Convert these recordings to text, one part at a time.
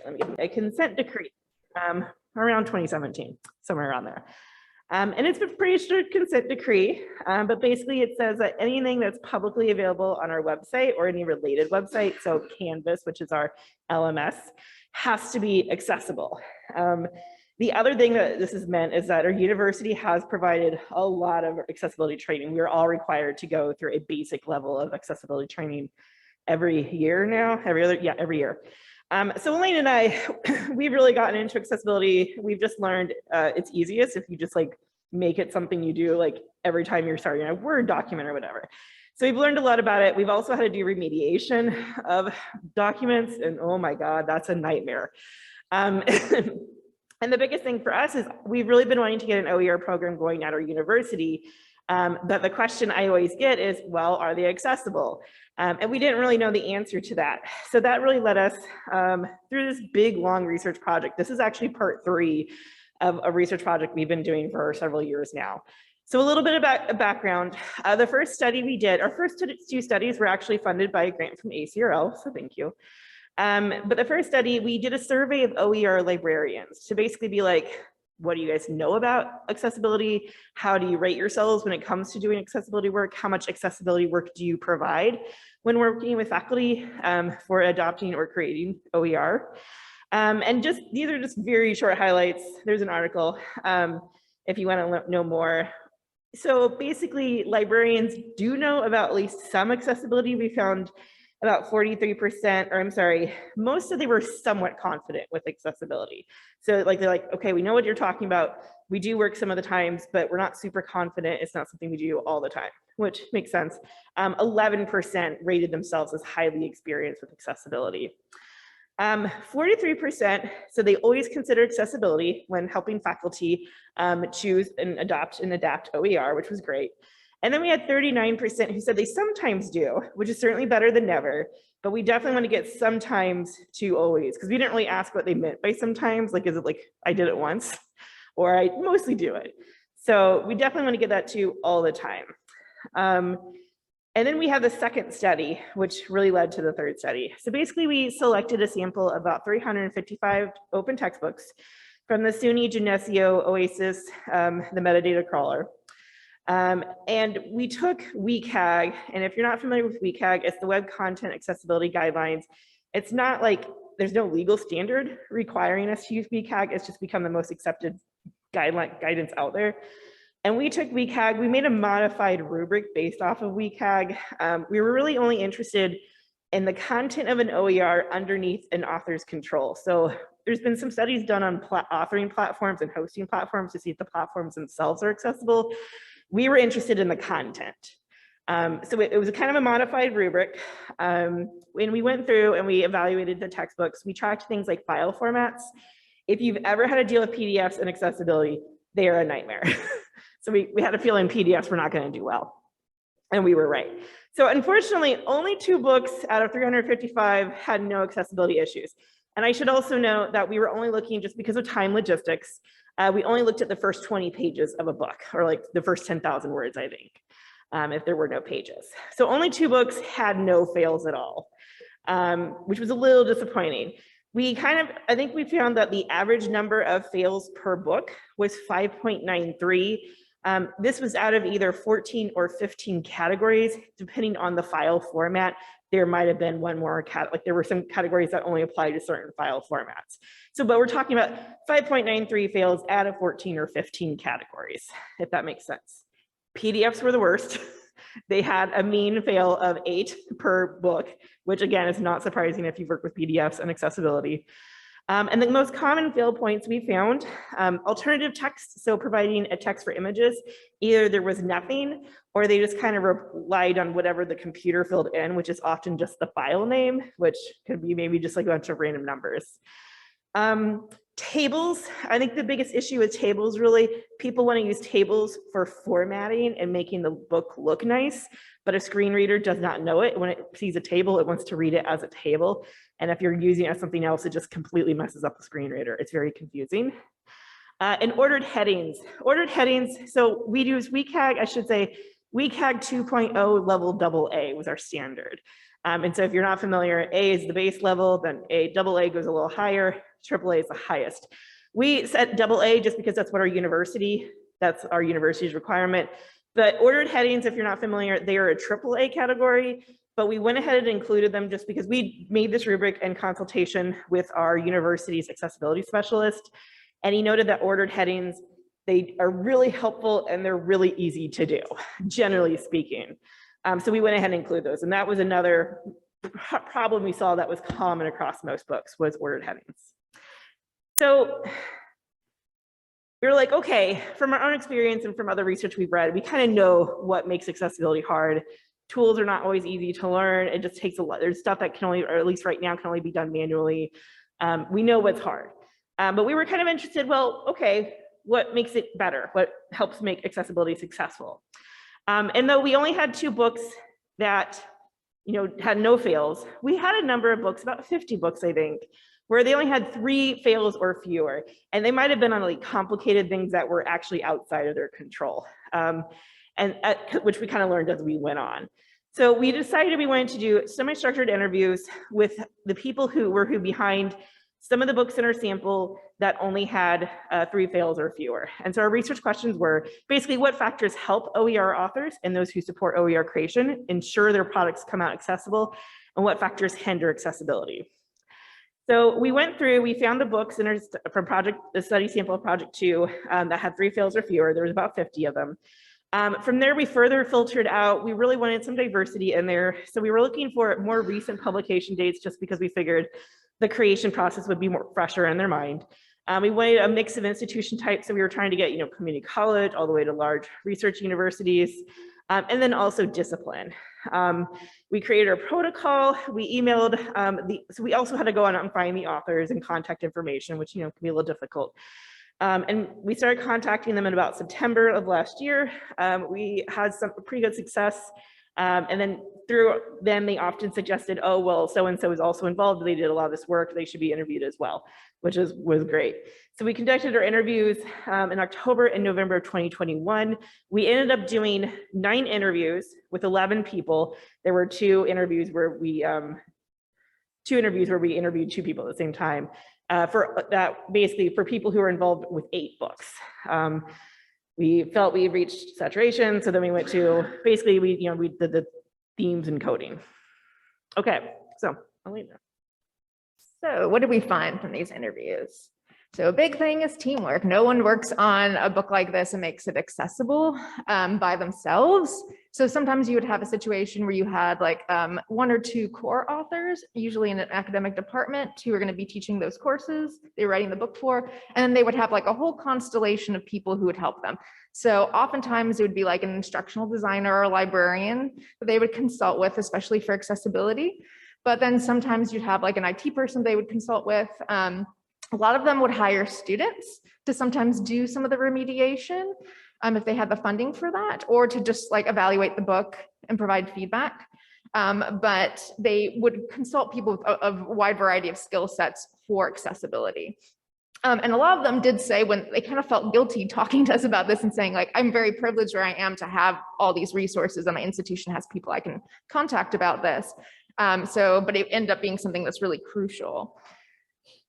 let me get a consent decree around 2017, somewhere around there. And it's a pretty strict consent decree, but basically it says that anything that's publicly available on our website or any related website, so Canvas, which is our LMS, has to be accessible. The other thing that this has meant is that our university has provided a lot of accessibility training. We're all required to go through a basic level of accessibility training every year now, every year. So Elena and I, we've really gotten into accessibility. We've just learned it's easiest if you just like make it something you do like every time you're starting a Word document or whatever. So we've learned a lot about it. We've also had to do remediation of documents, and oh my God, that's a nightmare. And the biggest thing for us is we've really been wanting to get an OER program going at our university. But the question I always get is, well, are they accessible? And we didn't really know the answer to that. So that really led us through this big, long research project. This is actually part 3 of a research project we've been doing for several years now. So a little bit about background. The first study we did, our first 2 studies were actually funded by a grant from ACRL, so thank you. But the first study, we did a survey of OER librarians to basically be like, what do you guys know about accessibility? How do you rate yourselves when it comes to doing accessibility work? How much accessibility work do you provide when working with faculty for adopting or creating OER? And just these are just very short highlights. There's an article if you want to know more. So basically, librarians do know about at least some accessibility. We found about 43%, or I'm sorry, most of them were somewhat confident with accessibility. So like, they're like, okay, we know what you're talking about. We do work some of the times, but we're not super confident. It's not something we do all the time, which makes sense. 11% rated themselves as highly experienced with accessibility. 43%, so they always consider accessibility when helping faculty choose and adapt OER, which was great. And then we had 39% who said they sometimes do, which is certainly better than never, but we definitely want to get sometimes to always, because we didn't really ask what they meant by sometimes, like, is it like I did it once, or I mostly do it? So we definitely want to get that to all the time. And then we have the second study, which really led to the third study. So basically we selected a sample of about 355 open textbooks from the SUNY Geneseo Oasis, the metadata crawler. And we took WCAG, and if you're not familiar with WCAG, it's the Web Content Accessibility Guidelines. It's not like there's no legal standard requiring us to use WCAG. It's just become the most accepted guidance out there. And we took WCAG, we made a modified rubric based off of WCAG. We were really only interested in the content of an OER underneath an author's control. So there's been some studies done on authoring platforms and hosting platforms to see if the platforms themselves are accessible. We were interested in the content. So it was a kind of a modified rubric. When we went through and we evaluated the textbooks, we tracked things like file formats. If you've ever had to deal with PDFs and accessibility, they are a nightmare. So we had a feeling PDFs were not going to do well. And we were right. So unfortunately, only 2 books out of 355 had no accessibility issues. And I should also note that we were only looking, just because of time logistics, we only looked at the first 20 pages of a book, or like the first 10,000 words, I think, if there were no pages. So only 2 books had no fails at all, which was a little disappointing. I think we found that the average number of fails per book was 5.93. This was out of either 14 or 15 categories, depending on the file format. There might have been one more, like there were some categories that only apply to certain file formats. So, but we're talking about 5.93 fails out of 14 or 15 categories, if that makes sense. PDFs were the worst. They had a mean fail of 8 per book, which again is not surprising if you've worked with PDFs and accessibility. And the most common fail points we found, alternative text, so providing a text for images, either there was nothing or they just kind of relied on whatever the computer filled in, which is often just the file name, which could be maybe just like a bunch of random numbers. Tables, I think the biggest issue with tables, really, people want to use tables for formatting and making the book look nice, but a screen reader does not know it. When it sees a table, it wants to read it as a table. And if you're using it as something else, it just completely messes up the screen reader. It's very confusing. And ordered headings. So we use WCAG, I should say, WCAG 2.0 level AA was our standard. And so if you're not familiar, A is the base level, then AA goes a little higher, AAA is the highest. We set AA just because that's our university's requirement. But ordered headings, if you're not familiar, they are a AAA category, but we went ahead and included them just because we made this rubric in consultation with our university's accessibility specialist. And he noted that ordered headings, they are really helpful and they're really easy to do, generally speaking. So we went ahead and included those. And that was another problem we saw that was common across most books, was ordered headings. So we were like, okay, from our own experience and from other research we've read, we kind of know what makes accessibility hard. Tools are not always easy to learn. It just takes a lot. There's stuff that can only, or at least right now, can only be done manually. We know what's hard. But we were kind of interested, well, okay, what makes it better? What helps make accessibility successful? And though we only had 2 books that, had no fails, we had a number of books, about 50 books, I think, where they only had 3 fails or fewer. And they might've been on like complicated things that were actually outside of their control. Which we kind of learned as we went on. So we decided we wanted to do semi-structured interviews with the people who were behind some of the books in our sample that only had 3 fails or fewer. And so our research questions were basically what factors help OER authors and those who support OER creation ensure their products come out accessible, and what factors hinder accessibility. So we went through, we found the books in from the study sample of project 2 that had 3 fails or fewer. There was about 50 of them. From there, we further filtered out, we really wanted some diversity in there. So we were looking for more recent publication dates just because we figured the creation process would be more fresher in their mind. We wanted a mix of institution types. So we were trying to get, community college all the way to large research universities, and then also discipline. We created a protocol, we emailed, so we also had to go out and find the authors and contact information, which, can be a little difficult. And we started contacting them in about September of last year. We had some pretty good success. And then through them, they often suggested, oh, well, so-and-so is also involved. They did a lot of this work. They should be interviewed as well, which was great. So we conducted our interviews in October and November of 2021. We ended up doing 9 interviews with 11 people. There were 2 interviews where we interviewed 2 people at the same time. For that, basically for people who are involved with 8 books. We felt we reached saturation, so then we went to, basically we did the themes and coding. Okay, so Elena. So what did we find from these interviews? So a big thing is teamwork. No one works on a book like this and makes it accessible by themselves. So sometimes you would have a situation where you had like 1 or 2 core authors, usually in an academic department, who are going to be teaching those courses they're writing the book for, and then they would have like a whole constellation of people who would help them. So oftentimes it would be like an instructional designer or a librarian that they would consult with, especially for accessibility. But then sometimes you'd have like an IT person they would consult with. A lot of them would hire students to sometimes do some of the remediation if they had the funding for that, or to just like evaluate the book and provide feedback. But they would consult people with a wide variety of skill sets for accessibility. And a lot of them did say, when they kind of felt guilty talking to us about this and saying like, I'm very privileged where I am to have all these resources and my institution has people I can contact about this. But it ended up being something that's really crucial.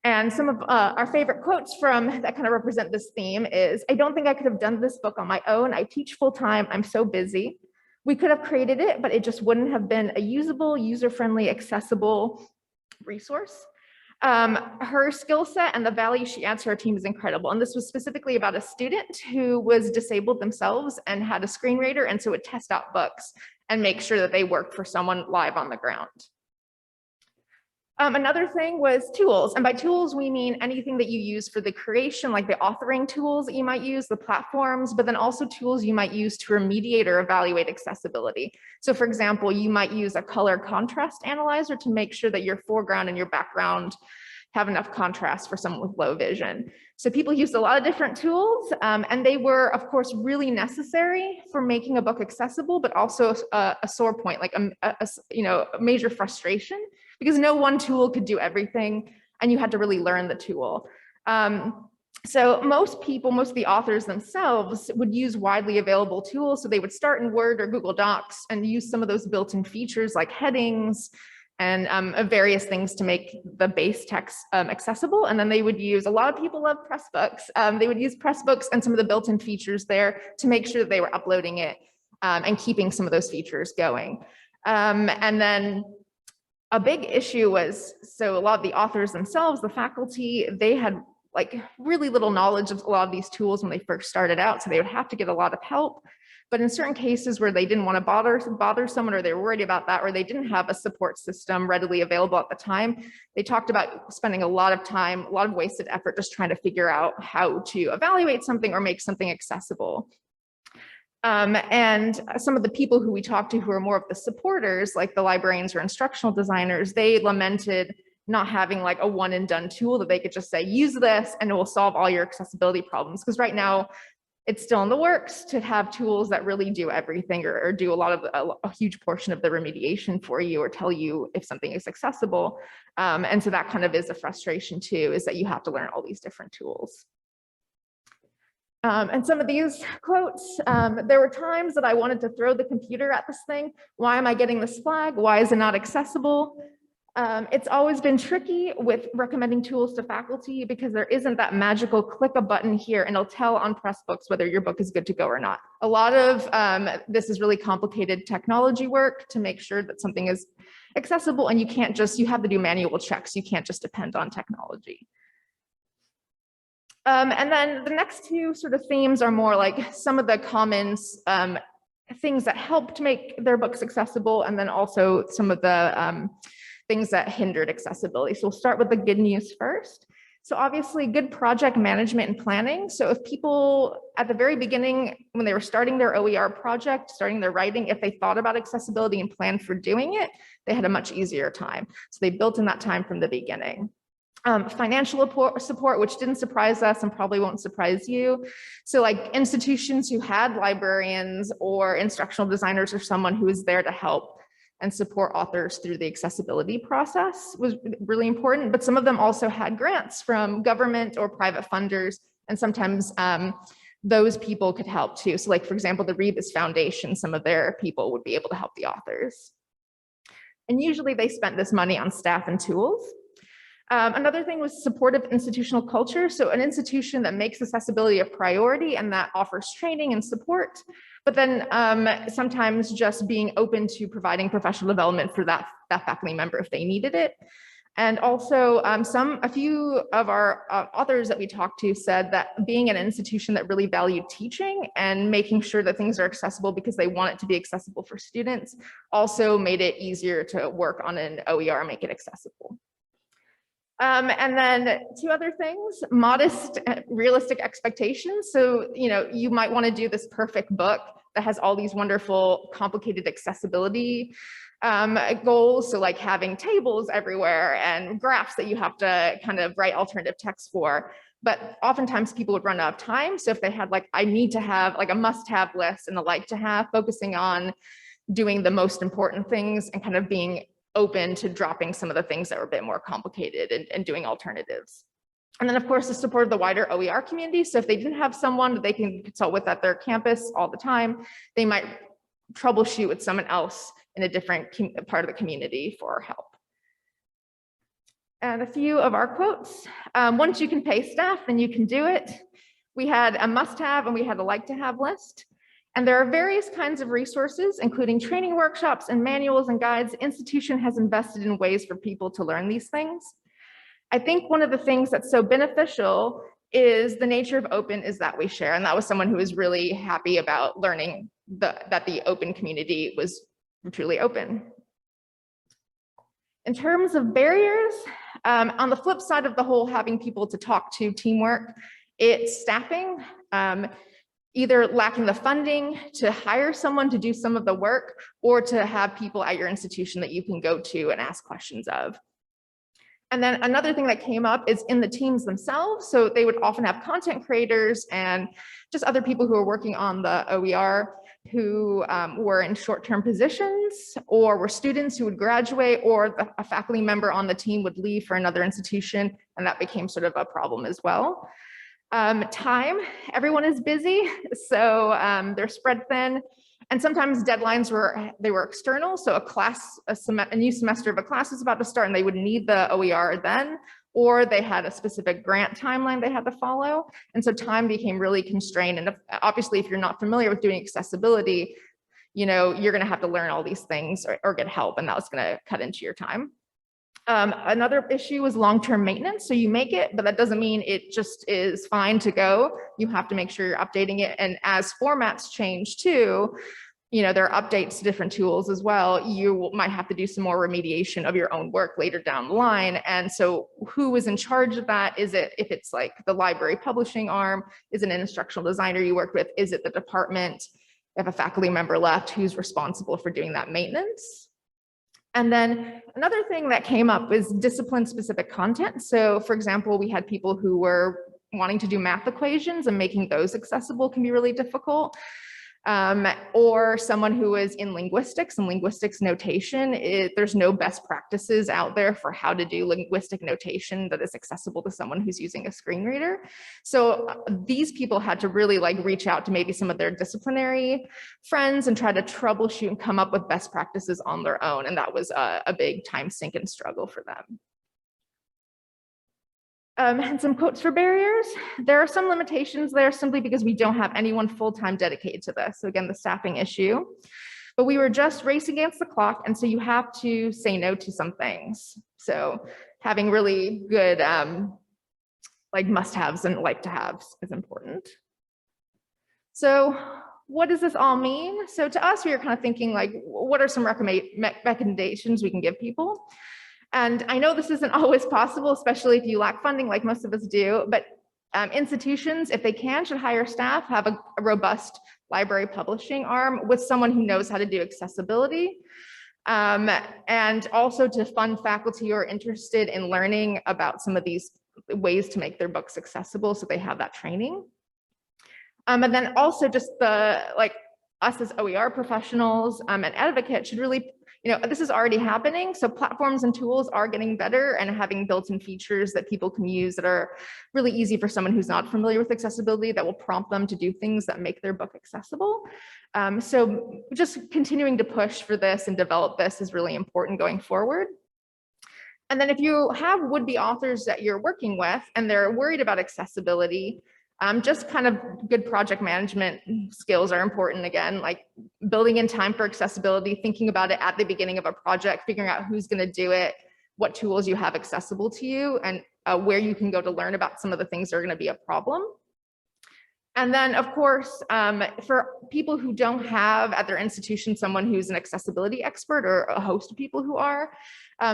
And some of our favorite quotes from that kind of represent this theme is, I don't think I could have done this book on my own. I teach full time. I'm so busy. We could have created it, but it just wouldn't have been a usable, user-friendly, accessible resource. Her skill set and the value she adds to our team is incredible. And this was specifically about a student who was disabled themselves and had a screen reader, and so would test out books and make sure that they worked for someone live on the ground. Another thing was tools. And by tools, we mean anything that you use for the creation, like the authoring tools that you might use, the platforms, but then also tools you might use to remediate or evaluate accessibility. So for example, you might use a color contrast analyzer to make sure that your foreground and your background have enough contrast for someone with low vision. So people used a lot of different tools, and they were, of course, really necessary for making a book accessible, but also a sore point, like a major frustration, because no one tool could do everything, and you had to really learn the tool. So most of the authors themselves would use widely available tools. So they would start in Word or Google Docs and use some of those built-in features like headings and various things to make the base text accessible. And then they would use, a lot of people love Pressbooks. They would use Pressbooks and some of the built-in features there to make sure that they were uploading it and keeping some of those features going. And then a big issue was, so a lot of the authors themselves, the faculty, they had like really little knowledge of a lot of these tools when they first started out. So they would have to get a lot of help. But in certain cases where they didn't want to bother someone, or they were worried about that, or they didn't have a support system readily available at the time, they talked about spending a lot of time, a lot of wasted effort just trying to figure out how to evaluate something or make something accessible. And some of the people who we talked to who are more of the supporters, like the librarians or instructional designers, they lamented not having like a one and done tool that they could just say, use this and it will solve all your accessibility problems. Because right now it's still in the works to have tools that really do everything or do a huge portion of the remediation for you or tell you if something is accessible. And so that kind of is a frustration too, is that you have to learn all these different tools. And some of these quotes, there were times that I wanted to throw the computer at this thing. Why am I getting this flag? Why is it not accessible? It's always been tricky with recommending tools to faculty because there isn't that magical click a button here and it'll tell on Pressbooks whether your book is good to go or not. A lot of this is really complicated technology work to make sure that something is accessible, and you have to do manual checks. You can't just depend on technology. And then the next two sort of themes are more like some of the common things that help to make their books accessible, and then also some of the things that hindered accessibility. So we'll start with the good news first. So obviously good project management and planning. So if people at the very beginning, when they were starting their OER project, starting their writing, if they thought about accessibility and planned for doing it, they had a much easier time. So they built in that time from the beginning. Financial support, which didn't surprise us and probably won't surprise you. So like institutions who had librarians or instructional designers or someone who was there to help and support authors through the accessibility process was really important. But some of them also had grants from government or private funders, and sometimes those people could help too. So like, for example, the Rebus Foundation, some of their people would be able to help the authors. And usually they spent this money on staff and tools. Another thing was supportive institutional culture. So an institution that makes accessibility a priority and that offers training and support, but then sometimes just being open to providing professional development for that faculty member if they needed it. And also a few of our authors that we talked to said that being an institution that really valued teaching and making sure that things are accessible because they want it to be accessible for students also made it easier to work on an OER, make it accessible. And then two other things, modest, realistic expectations. So, you might want to do this perfect book that has all these wonderful, complicated accessibility goals. So like having tables everywhere and graphs that you have to kind of write alternative text for. But oftentimes people would run out of time. So if they had I need to have like a must-have list and a like-to-have, focusing on doing the most important things and kind of being open to dropping some of the things that were a bit more complicated and doing alternatives. And then of course, the support of the wider OER community. So if they didn't have someone that they can consult with at their campus all the time, they might troubleshoot with someone else in a different part of the community for help. And a few of our quotes. Once you can pay staff, then you can do it. We had a must-have and we had a like-to-have list. And there are various kinds of resources, including training workshops and manuals and guides. The institution has invested in ways for people to learn these things. I think one of the things that's so beneficial is the nature of open is that we share. And that was someone who was really happy about learning that the open community was truly open. In terms of barriers, on the flip side of the whole having people to talk to teamwork, it's staffing. Either lacking the funding to hire someone to do some of the work or to have people at your institution that you can go to and ask questions of. And then another thing that came up is in the teams themselves. So they would often have content creators and just other people who are working on the OER who were in short-term positions or were students who would graduate, or a faculty member on the team would leave for another institution, and that became sort of a problem as well. Time, everyone is busy, so they're spread thin. And sometimes deadlines were external. So a new semester of a class is about to start and they would need the OER then, or they had a specific grant timeline they had to follow. And so time became really constrained. And obviously, if you're not familiar with doing accessibility, you're gonna have to learn all these things or get help, and that was gonna cut into your time. Another issue is long-term maintenance. So you make it, but that doesn't mean it just is fine to go. You have to make sure you're updating it. And as formats change too, there are updates to different tools as well. You might have to do some more remediation of your own work later down the line. And so who is in charge of that? Is it, if it's like the library publishing arm, is it an instructional designer you work with? Is it the department? If a faculty member left, who's responsible for doing that maintenance? And then another thing that came up is discipline-specific content. So for example, we had people who were wanting to do math equations, and making those accessible can be really difficult. Or someone who is in linguistics and linguistics notation, there's no best practices out there for how to do linguistic notation that is accessible to someone who's using a screen reader. So these people had to really reach out to maybe some of their disciplinary friends and try to troubleshoot and come up with best practices on their own. And that was a big time sink and struggle for them. And some quotes for barriers. There are some limitations there simply because we don't have anyone full-time dedicated to this. So again, the staffing issue. But we were just racing against the clock, and so you have to say no to some things. So having really good must-haves and like-to-haves is important. So what does this all mean? So to us, we were kind of thinking what are some recommendations we can give people? And I know this isn't always possible, especially if you lack funding like most of us do, but institutions, if they can, should hire staff, have a robust library publishing arm with someone who knows how to do accessibility. And also to fund faculty who are interested in learning about some of these ways to make their books accessible so they have that training. And then also just us as OER professionals and advocates should really, this is already happening. So platforms and tools are getting better and having built-in features that people can use that are really easy for someone who's not familiar with accessibility, that will prompt them to do things that make their book accessible. So just continuing to push for this and develop this is really important going forward. And then if you have would-be authors that you're working with and they're worried about accessibility, just kind of good project management skills are important again, like building in time for accessibility, thinking about it at the beginning of a project, figuring out who's going to do it, what tools you have accessible to you, and where you can go to learn about some of the things that are going to be a problem. And then, of course, for people who don't have at their institution someone who's an accessibility expert or a host of people who are,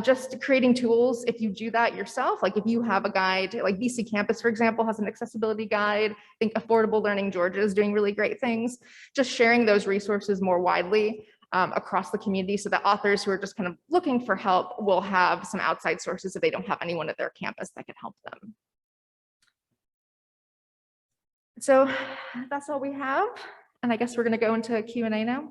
just creating tools, if you do that yourself, like if you have a guide, like BC Campus, for example, has an accessibility guide. I think Affordable Learning Georgia is doing really great things. Just sharing those resources more widely across the community so that authors who are just kind of looking for help will have some outside sources if they don't have anyone at their campus that can help them. So that's all we have. And I guess we're going to go into Q&A now.